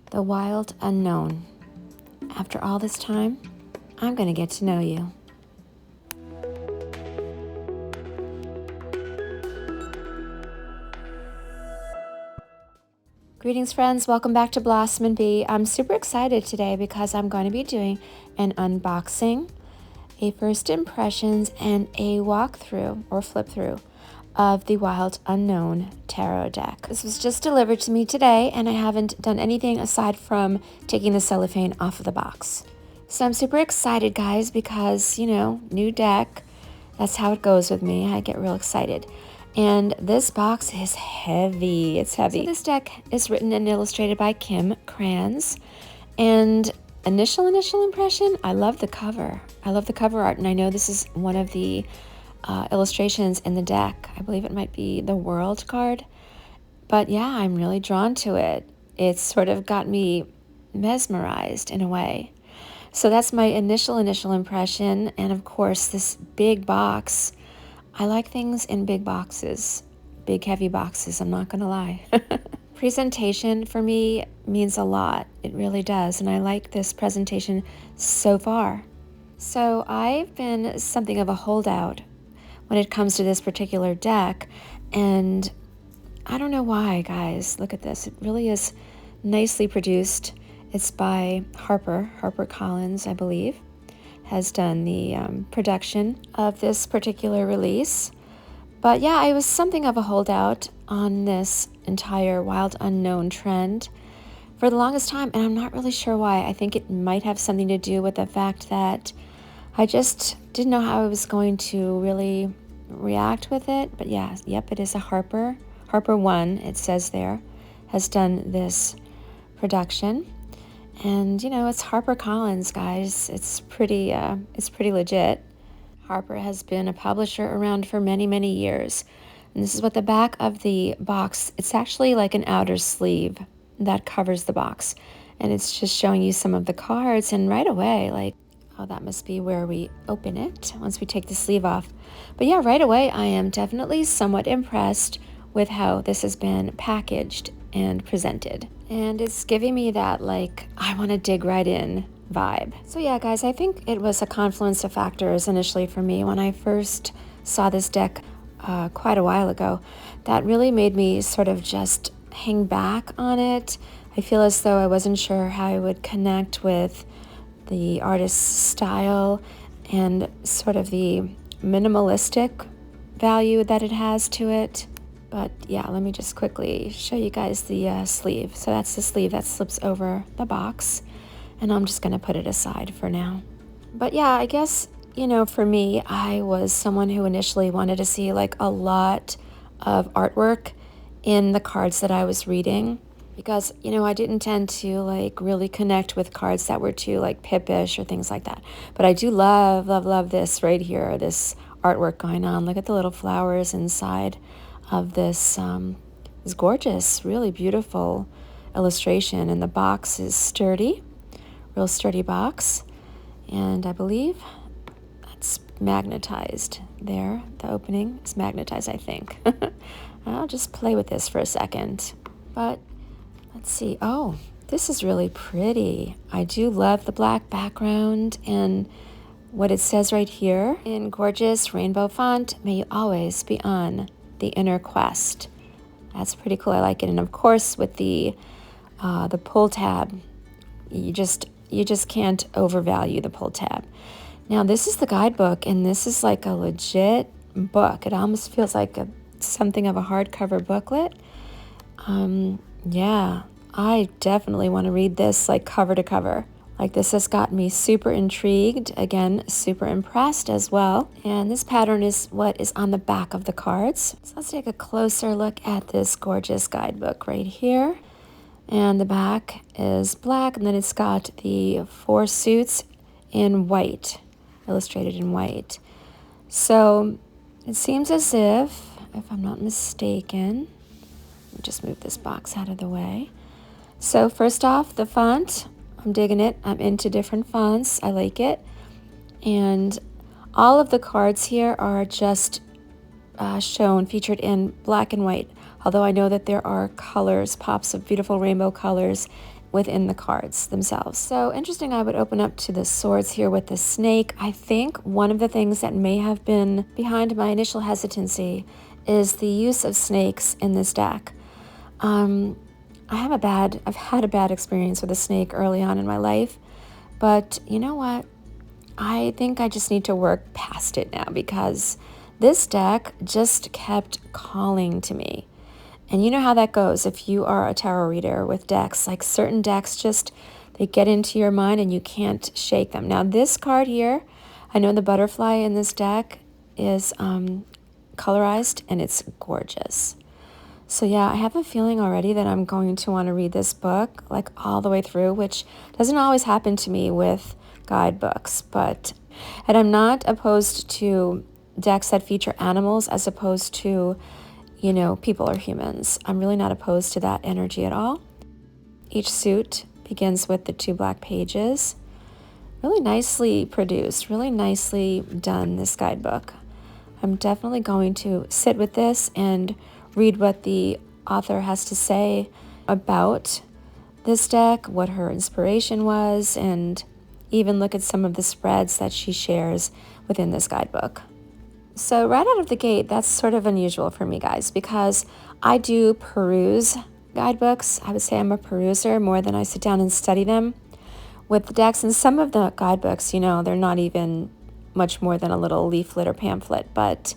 The wild unknown. After all this time, I'm going to get to know you. Greetings, friends. Welcome back to Blossom and Bee. I'm super excited today because I'm going to be doing an unboxing, a first impressions, and a walkthrough or flip through of the Wild Unknown Tarot deck. This was just delivered to me today, and I haven't done anything aside from taking the cellophane off of the box. So I'm super excited, guys, because, new deck. That's how it goes with me. I get real excited. And this box is heavy. It's heavy. So this deck is written and illustrated by Kim Kranz. And initial impression, I love the cover. I love the cover art, and I know this is one of the illustrations in the deck. I believe it might be the World card. But yeah, I'm really drawn to it. It's sort of got me mesmerized in a way. So that's my initial impression. And of course, this big box. I like things in big boxes, big heavy boxes, I'm not going to lie. Presentation for me means a lot. It really does. And I like this presentation so far. So I've been something of a holdout when it comes to this particular deck. And I don't know why, guys. Look at this. It really is nicely produced. It's by Harper Collins, I believe, has done the production of this particular release. But yeah, I was something of a holdout on this entire Wild Unknown trend for the longest time, and I'm not really sure why. I think it might have something to do with the fact that I just didn't know how I was going to really react with it. But yeah, yep, it is a Harper 1, it says there, has done this production. And it's Harper Collins, guys. It's pretty legit. Harper has been a publisher around for many years. And this is what the back of the box, it's actually like an outer sleeve that covers the box. And it's just showing you some of the cards, and right away, that must be where we open it once we take the sleeve off. But yeah, right away, I am definitely somewhat impressed with how this has been packaged and presented. And it's giving me that, I want to dig right in vibe. So yeah, guys, I think it was a confluence of factors initially for me when I first saw this deck quite a while ago. That really made me sort of just hang back on it. I feel as though I wasn't sure how I would connect with the artist's style and sort of the minimalistic value that it has to it. But yeah, let me just quickly show you guys the sleeve. So that's the sleeve that slips over the box, and I'm just going to put it aside for now. But yeah, I guess, for me, I was someone who initially wanted to see a lot of artwork in the cards that I was reading, because, I didn't tend to really connect with cards that were too pippish or things like that. But I do love this right here, this artwork going on. Look at the little flowers inside of this is gorgeous, really beautiful illustration. And the box is sturdy, real sturdy box. And I believe that's magnetized there. The opening is magnetized, I think. I'll just play with this for a second. But let's see. Oh, this is really pretty. I do love the black background and what it says right here in gorgeous rainbow font. May you always be on the inner quest. That's pretty cool. I like it. And of course, with the pull tab, you just can't overvalue the pull tab. Now, this is the guidebook, and this is like a legit book. It almost feels like something of a hardcover booklet. Yeah, I definitely want to read this cover to cover. This has got me super intrigued, again, super impressed as well. And this pattern is what is on the back of the cards. So let's take a closer look at this gorgeous guidebook right here. And the back is black, and then it's got the 4 suits in white, illustrated in white. So it seems as if I'm not mistaken, let me just move this box out of the way. So first off, the font. I'm digging it. I'm into different fonts. I like it. And all of the cards here are just featured in black and white. Although I know that there are colors, pops of beautiful rainbow colors within the cards themselves. So interesting, I would open up to the swords here with the snake. I think one of the things that may have been behind my initial hesitancy is the use of snakes in this deck. I've had a bad experience with a snake early on in my life, but you know what? I think I just need to work past it now, because this deck just kept calling to me. And you know how that goes if you are a tarot reader with decks. Like certain decks just, they get into your mind and you can't shake them. Now this card here, I know the butterfly in this deck is colorized and it's gorgeous. So yeah, I have a feeling already that I'm going to want to read this book like all the way through, which doesn't always happen to me with guidebooks. And I'm not opposed to decks that feature animals as opposed to, you know, people or humans. I'm really not opposed to that energy at all. Each suit begins with the 2 black pages. Really nicely produced, really nicely done, this guidebook. I'm definitely going to sit with this and read what the author has to say about this deck, what her inspiration was, and even look at some of the spreads that she shares within this guidebook. So right out of the gate, that's sort of unusual for me, guys, because I do peruse guidebooks. I would say I'm a peruser more than I sit down and study them. With the decks, and some of the guidebooks, you know, they're not even much more than a little leaflet or pamphlet, but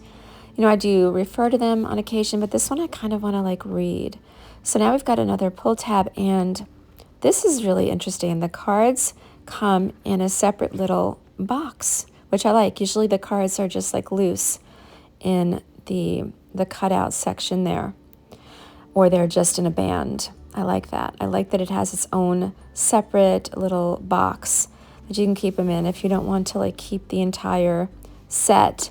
you know, I do refer to them on occasion, but this one I kind of want to like read. So now we've got another pull tab, and this is really interesting. The cards come in a separate little box, which I like. Usually the cards are just like loose in the cutout section there, or they're just in a band. I like that. I like that it has its own separate little box that you can keep them in if you don't want to like keep the entire set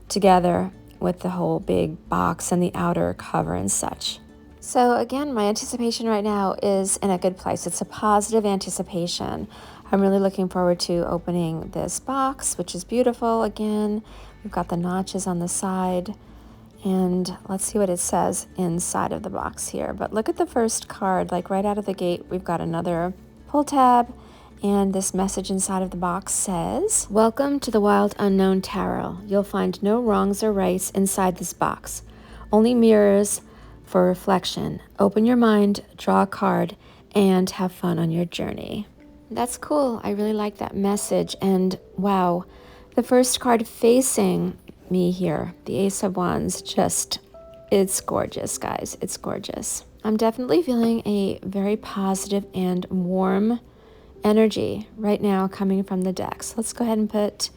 together with the whole big box and the outer cover and such. So again, my anticipation right now is in a good place. It's a positive anticipation. I'm really looking forward to opening this box, which is beautiful. Again, we've got the notches on the side, and let's see what it says inside of the box here. But look at the first card, like right out of the gate, we've got another pull tab, and this message inside of the box says, "Welcome to the Wild Unknown Tarot. You'll find no wrongs or rights inside this box, only mirrors for reflection. Open your mind, draw a card, and have fun on your journey." That's cool. I really like that message. And wow, the first card facing me here, the Ace of Wands, it's gorgeous, guys. It's gorgeous. I'm definitely feeling a very positive and warm energy right now coming from the deck. So let's go ahead and put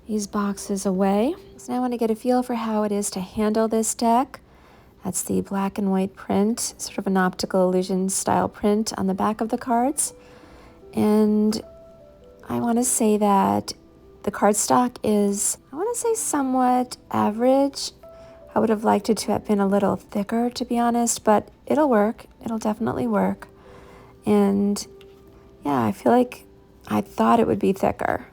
these boxes away. So now I want to get a feel for how it is to handle this deck. That's the black and white print, sort of an optical illusion style print on the back of the cards. And I want to say that the cardstock is, I want to say, somewhat average. I would have liked it to have been a little thicker, to be honest, but it'll work. It'll definitely work. And yeah, I feel like I thought it would be thicker.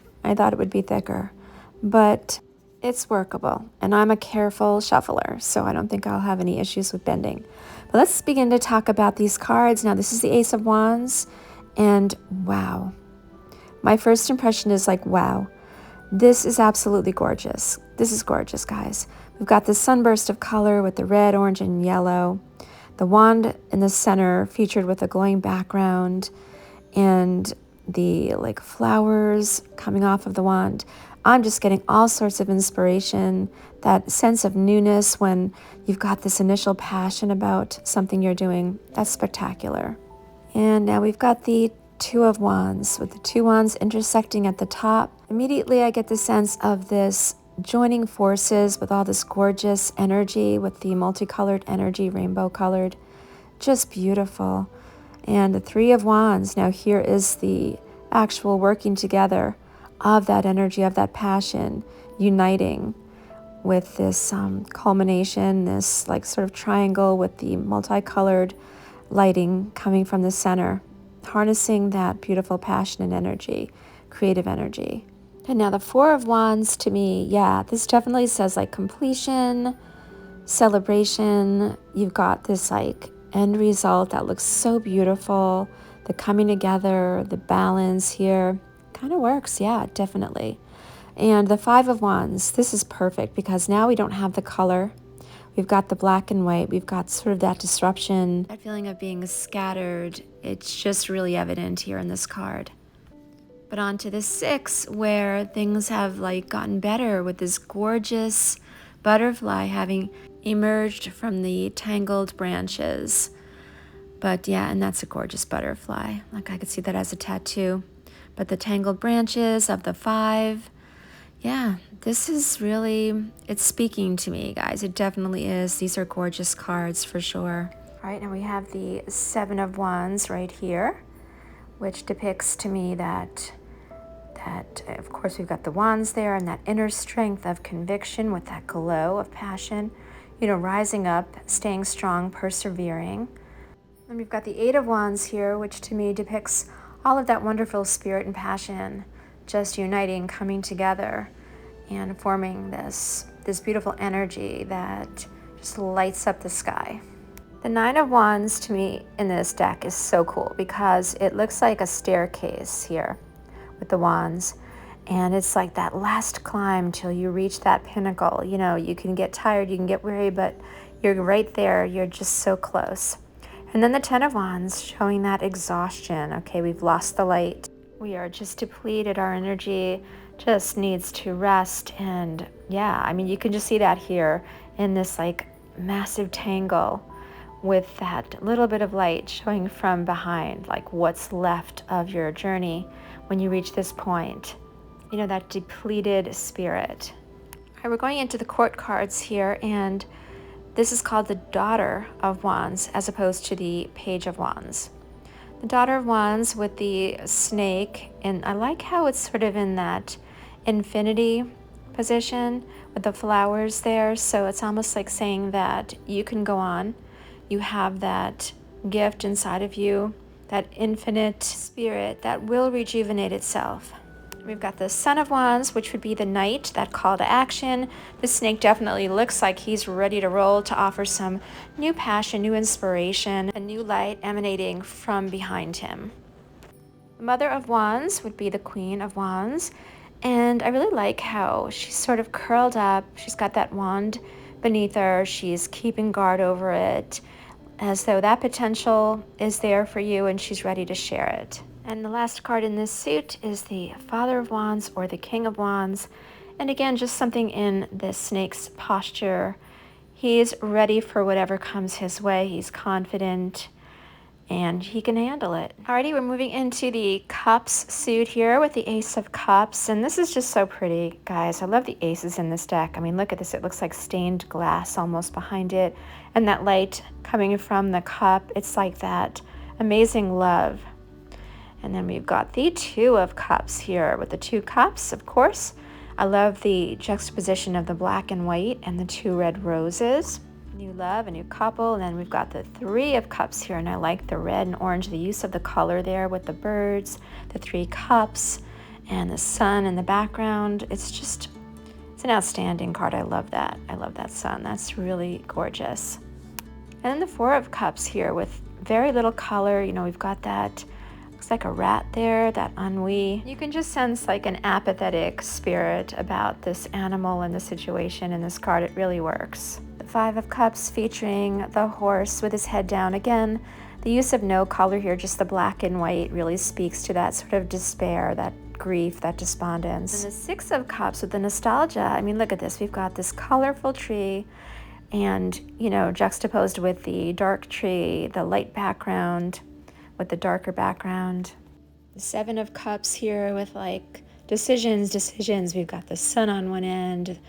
But it's workable. And I'm a careful shuffler, so I don't think I'll have any issues with bending. But let's begin to talk about these cards. Now, this is the Ace of Wands, and wow. My first impression is like, wow, this is absolutely gorgeous. This is gorgeous, guys. We've got this sunburst of color with the red, orange, and yellow. The wand in the center featured with a glowing background, and the like flowers coming off of the wand. I'm just getting all sorts of inspiration, that sense of newness when you've got this initial passion about something you're doing. That's spectacular. And now we've got the Two of Wands, with the 2 wands intersecting at the top. Immediately I get the sense of this joining forces with all this gorgeous energy, with the multicolored energy, rainbow colored. Just beautiful. And the 3 of Wands, now here is the actual working together of that energy, of that passion, uniting with this culmination, this like sort of triangle with the multicolored lighting coming from the center, harnessing that beautiful passion and energy, creative energy. And now the 4 of Wands, to me, yeah, this definitely says like completion, celebration. You've got this like end result that looks so beautiful. the coming together, the balance here kind of works. Yeah, definitely. And the Five of Wands, this is perfect because now we don't have the color. We've got the black and white. We've got sort of that disruption, that feeling of being scattered. It's just really evident here in this card. But on to the Six, where things have like gotten better with this gorgeous butterfly having emerged from the tangled branches. But yeah, and that's a gorgeous butterfly. Like I could see that as a tattoo. But the tangled branches of the Five, yeah, this is really, it's speaking to me, guys. It definitely is. These are gorgeous cards for sure. All right, and we have the Seven of Wands right here, which depicts to me that of course we've got the wands there and that inner strength of conviction with that glow of passion, you know, rising up, staying strong, persevering. And we've got the Eight of Wands here, which to me depicts all of that wonderful spirit and passion just uniting, coming together and forming this beautiful energy that just lights up the sky. The Nine of Wands to me in this deck is so cool because it looks like a staircase here with the wands, and it's like that last climb till you reach that pinnacle. You know, you can get tired, you can get weary, but you're right there. You're just so close. And then the Ten of Wands showing that exhaustion. Okay, we've lost the light. We are just depleted. Our energy just needs to rest. And yeah, I mean, you can just see that here in this like massive tangle with that little bit of light showing from behind, like what's left of your journey when you reach this point. You know, that depleted spirit. All right, we're going into the court cards here, and this is called the Daughter of Wands as opposed to the Page of Wands. The Daughter of Wands with the snake, and I like how it's sort of in that infinity position with the flowers there. So it's almost like saying that you can go on. You have that gift inside of you, that infinite spirit that will rejuvenate itself. We've got the Son of Wands, which would be the knight, that call to action. The snake definitely looks like he's ready to roll, to offer some new passion, new inspiration, a new light emanating from behind him. The Mother of Wands would be the Queen of Wands. And I really like how she's sort of curled up. She's got that wand beneath her. She's keeping guard over it, as though that potential is there for you and she's ready to share it. And the last card in this suit is the Father of Wands or the King of Wands. And again, just something in this snake's posture. He's ready for whatever comes his way. He's confident and he can handle it. Alrighty, we're moving into the Cups suit here with the Ace of Cups. And this is just so pretty, guys. I love the aces in this deck. I mean, look at this. It looks like stained glass almost behind it. And that light coming from the cup, it's like that amazing love. And then we've got the Two of Cups here with the two cups, of course. I love the juxtaposition of the black and white and the two red roses. New love, a new couple. And then we've got the Three of Cups here, and I like the red and orange, the use of the color there with the birds, the three cups, and the sun in the background. It's an outstanding card. I love that. I love that sun. That's really gorgeous. And then the Four of Cups here with very little color. You know, we've got that, looks like a rat there, that ennui. You can just sense like an apathetic spirit about this animal and the situation in this card. It really works. The Five of Cups featuring the horse with his head down. Again, the use of no color here, just the black and white, really speaks to that sort of despair, that grief, that despondence. And the Six of Cups with the nostalgia. I mean, look at this. We've got this colorful tree and, you know, juxtaposed with the dark tree, the light background with the darker background. The Seven of Cups here with like decisions. We've got the sun on one end,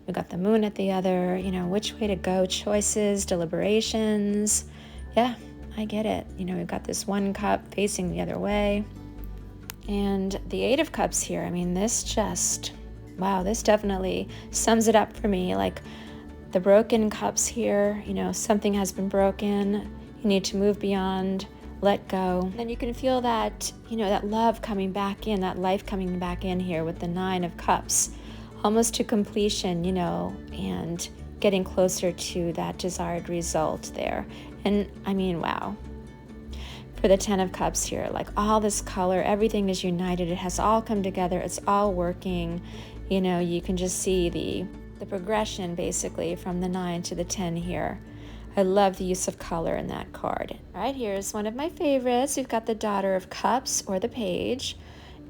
we've got the moon at the other, you know, which way to go, choices, deliberations. Yeah, I get it. You know, we've got this one cup facing the other way. And the Eight of Cups here, I mean, this definitely sums it up for me. Like the broken cups here, you know, something has been broken. You need to move beyond, let go. And you can feel that, you know, that love coming back in, that life coming back in here with the Nine of Cups, almost to completion, you know, and getting closer to that desired result there. And I mean, wow. for the Ten of Cups here. Like all this color, everything is united. It has all come together. It's all working. You know, you can just see the progression basically from the 9 to the 10 here. I love the use of color in that card. All right, here's one of my favorites. We've got the Daughter of Cups, or the Page.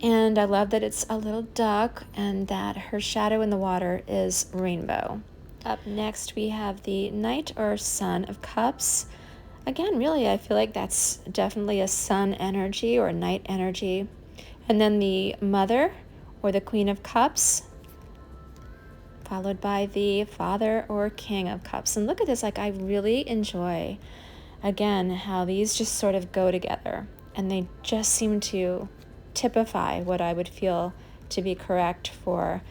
And I love that it's a little duck and that her shadow in the water is rainbow. Up next, we have the Knight or Son of Cups. Again, really, I feel like that's definitely a sun energy or a night energy. And then the Mother or the Queen of Cups, followed by the Father or King of Cups. And look at this, like I really enjoy, again, how these just sort of go together. And they just seem to typify what I would feel to be correct for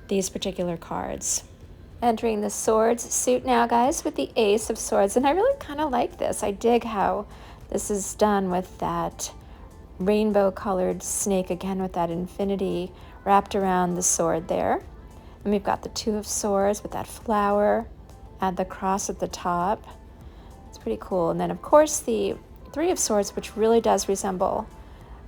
these particular cards. Entering the Swords suit now, guys, with the Ace of Swords. And I really kind of like this. I dig how this is done with that rainbow colored snake, again with that infinity wrapped around the sword there. And we've got the Two of Swords with that flower, add the cross at the top. It's pretty cool. And then, of course, the Three of Swords, which really does resemble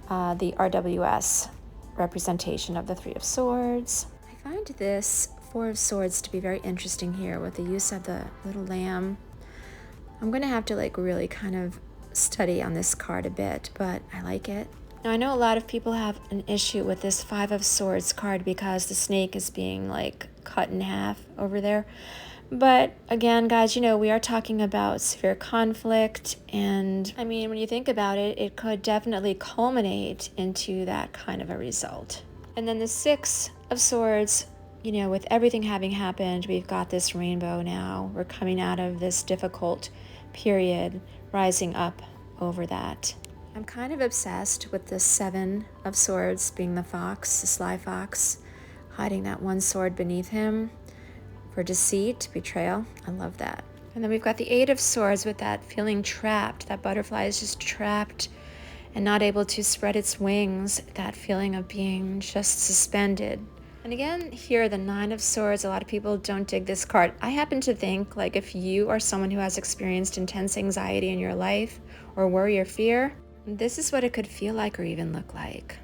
the RWS representation of the Three of Swords. I find this Four of Swords to be very interesting here with the use of the little lamb. I'm going to have to like really kind of study on this card a bit, but I like it. Now, I know a lot of people have an issue with this Five of Swords card because the snake is being like cut in half over there. But again, guys, you know, we are talking about severe conflict. And I mean, when you think about it, it could definitely culminate into that kind of a result. And then the Six of Swords, you know, with everything having happened, we've got this rainbow now. We're coming out of this difficult period, rising up over that. I'm kind of obsessed with the Seven of Swords being the fox, the sly fox, hiding that one sword beneath him for deceit, betrayal. I love that. And then we've got the Eight of Swords with that feeling trapped. That butterfly is just trapped and not able to spread its wings. That feeling of being just suspended. And again, here, the Nine of Swords, a lot of people don't dig this card. I happen to think, like, if you are someone who has experienced intense anxiety in your life or worry or fear, this is what it could feel like or even look like.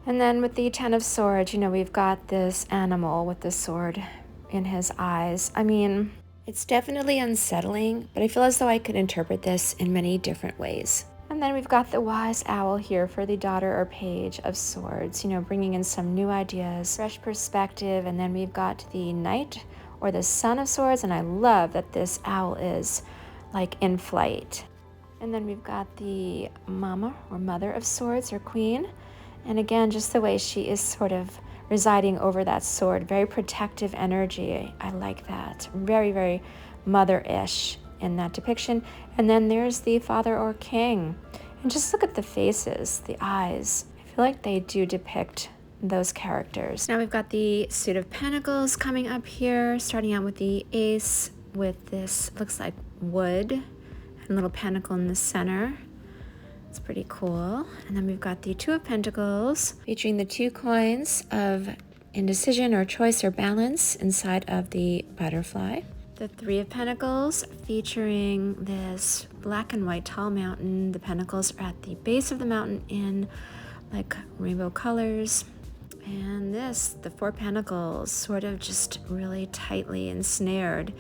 And then with the Ten of Swords, you know, we've got this animal with the sword in his eyes. I mean, it's definitely unsettling, but I feel as though I could interpret this in many different ways. And then we've got the Wise Owl here for the Daughter or Page of Swords, you know, bringing in some new ideas, fresh perspective. And then we've got the Knight or the Son of Swords, and I love that this owl is like in flight. And then we've got the Mama or Mother of Swords or Queen. And again, just the way she is sort of residing over that sword, very protective energy. I like that. Very, very mother-ish in that depiction. And then there's the Father or King. And just look at the faces, the eyes. I feel like they do depict those characters. Now we've got the Suit of Pentacles coming up here, starting out with the Ace with this, looks like wood, and a little pentacle in the center. It's pretty cool. And then we've got the Two of Pentacles featuring the two coins of indecision or choice or balance inside of the butterfly. The Three of Pentacles featuring this black and white tall mountain. The pentacles are at the base of the mountain in like rainbow colors. And this, the Four Pentacles, sort of just really tightly ensnared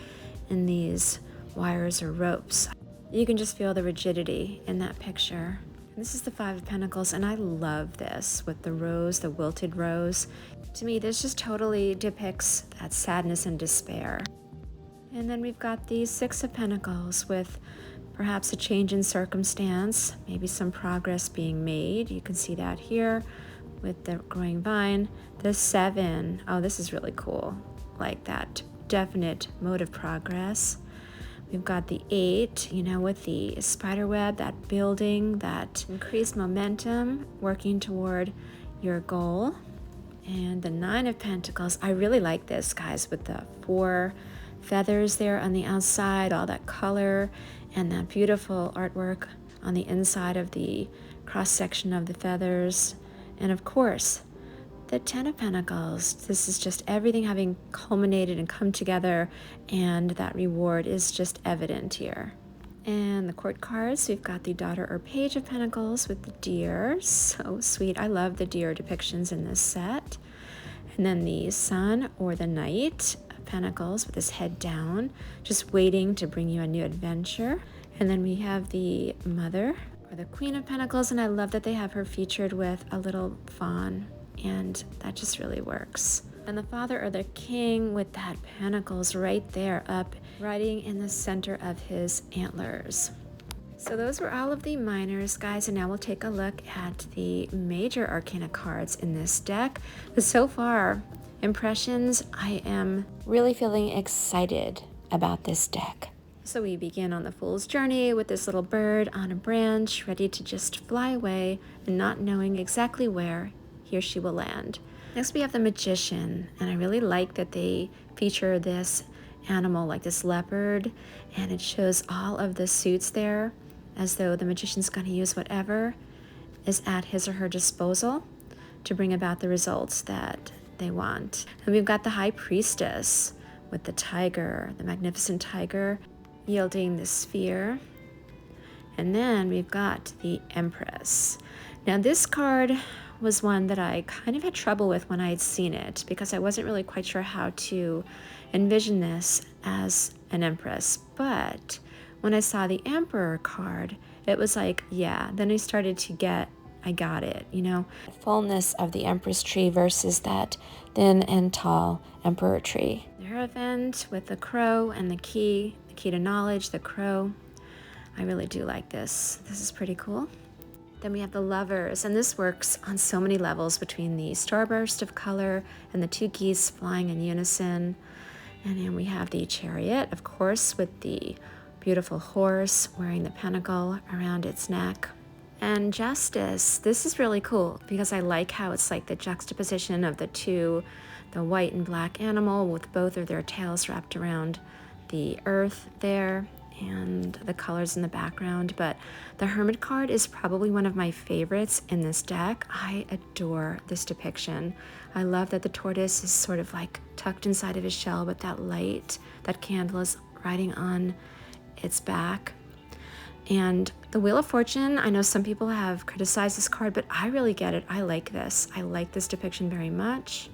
in these wires or ropes. You can just feel the rigidity in that picture. And this is the Five of Pentacles, and I love this with the rose, the wilted rose. To me, this just totally depicts that sadness and despair. And then we've got the Six of Pentacles with perhaps a change in circumstance, maybe some progress being made. You can see that here with the growing vine. The Seven, oh, this is really cool. Like that definite mode of progress. We've got the Eight, you know, with the spider web, that building, that increased momentum, working toward your goal. And the Nine of Pentacles, I really like this, guys, with the four feathers there on the outside, all that color, and that beautiful artwork on the inside of the cross-section of the feathers. And of course, the Ten of Pentacles. This is just everything having culminated and come together, and that reward is just evident here. And the court cards, we've got the Daughter or Page of Pentacles with the deer. So sweet. I love the deer depictions in this set. And then the Sun or the Knight of Pentacles with his head down, just waiting to bring you a new adventure. And then we have the Mother or the Queen of Pentacles, and I love that they have her featured with a little fawn, and that just really works. And the Father or the King with that Pentacles right there up, riding in the center of his antlers. So those were all of the minors, guys, and now we'll take a look at the major arcana cards in this deck. But so far, impressions, I am really feeling excited about this deck. So we begin on the Fool's Journey with this little bird on a branch, ready to just fly away and not knowing exactly where he or she will land. Next we have the Magician, and I really like that they feature this animal like this leopard, and it shows all of the suits there as though the magician's going to use whatever is at his or her disposal to bring about the results that they want. And we've got the High Priestess with the tiger, the magnificent tiger, yielding the sphere. And then we've got the Empress. Now this card was one that I kind of had trouble with when I had seen it, because I wasn't really quite sure how to envision this as an Empress. But when I saw the Emperor card, it was like, yeah, then I got it, you know? The fullness of the Empress tree versus that thin and tall Emperor tree. The Hierophant with the crow and the key to knowledge, the crow. I really do like this. This is pretty cool. Then we have the Lovers, and this works on so many levels between the starburst of color and the two geese flying in unison. And then we have the Chariot, of course, with the beautiful horse wearing the pentacle around its neck. And Justice, this is really cool because I like how it's like the juxtaposition of the two, the white and black animal with both of their tails wrapped around the earth there, and the colors in the background. But the Hermit card is probably one of my favorites in this deck. I adore this depiction. I love that the tortoise is sort of like tucked inside of his shell, but that light, that candle is riding on its back. And the Wheel of Fortune, I know some people have criticized this card, but I really get it. I like this. I like this depiction very much.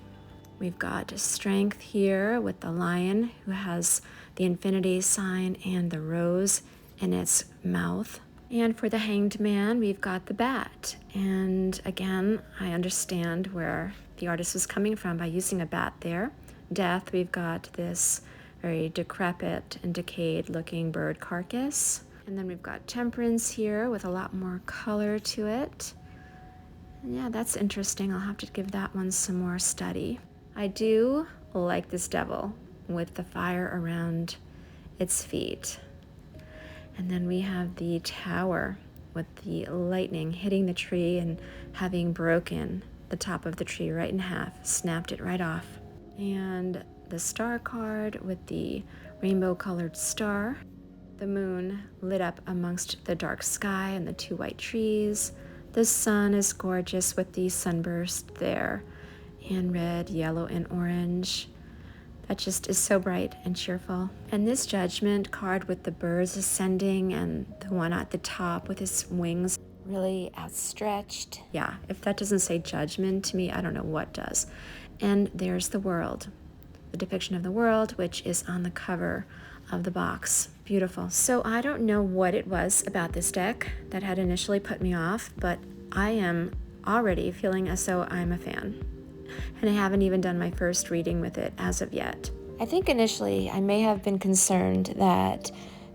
We've got Strength here with the lion who has the infinity sign and the rose in its mouth. And for the Hanged Man, we've got the bat. And again, I understand where the artist was coming from by using a bat there. Death, we've got this very decrepit and decayed looking bird carcass. And then we've got Temperance here with a lot more color to it. And yeah, that's interesting. I'll have to give that one some more study. I do like this devil with the fire around its feet. And then we have the Tower with the lightning hitting the tree and having broken the top of the tree right in half, snapped it right off. And the Star card with the rainbow colored star. The moon lit up amongst the dark sky and the two white trees. The sun is gorgeous with the sunburst there in red, yellow, and orange. That just is so bright and cheerful. And this Judgment card with the birds ascending and the one at the top with his wings really outstretched. Yeah, if that doesn't say judgment to me, I don't know what does. And there's the world, the depiction of the world, which is on the cover of the box. Beautiful. So I don't know what it was about this deck that had initially put me off, but I am already feeling as though I'm a fan. And I haven't even done my first reading with it as of yet. I think initially I may have been concerned that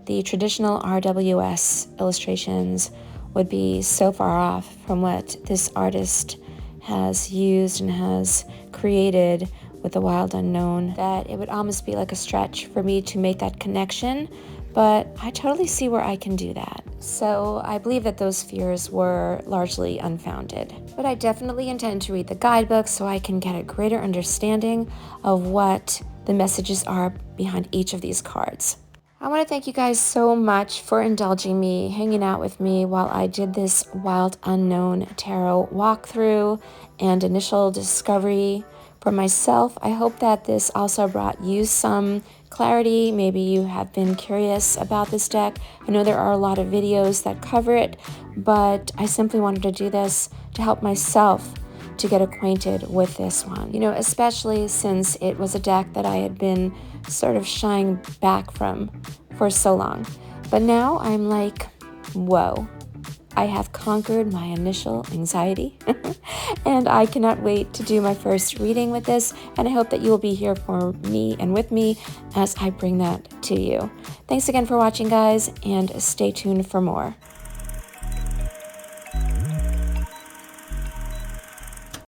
the traditional RWS illustrations would be so far off from what this artist has used and has created with the Wild Unknown that it would almost be like a stretch for me to make that connection, but I totally see where I can do that. So I believe that those fears were largely unfounded. But I definitely intend to read the guidebook so I can get a greater understanding of what the messages are behind each of these cards. I want to thank you guys so much for indulging me, hanging out with me while I did this Wild Unknown Tarot walkthrough and initial discovery For myself, I hope that this also brought you some clarity. Maybe you have been curious about this deck. I know there are a lot of videos that cover it, but I simply wanted to do this to help myself to get acquainted with this one. You know, especially since it was a deck that I had been sort of shying back from for so long. But now I'm like, whoa, I have conquered my initial anxiety and I cannot wait to do my first reading with this, and I hope that you will be here for me and with me as I bring that to you. Thanks again for watching, guys, and stay tuned for more.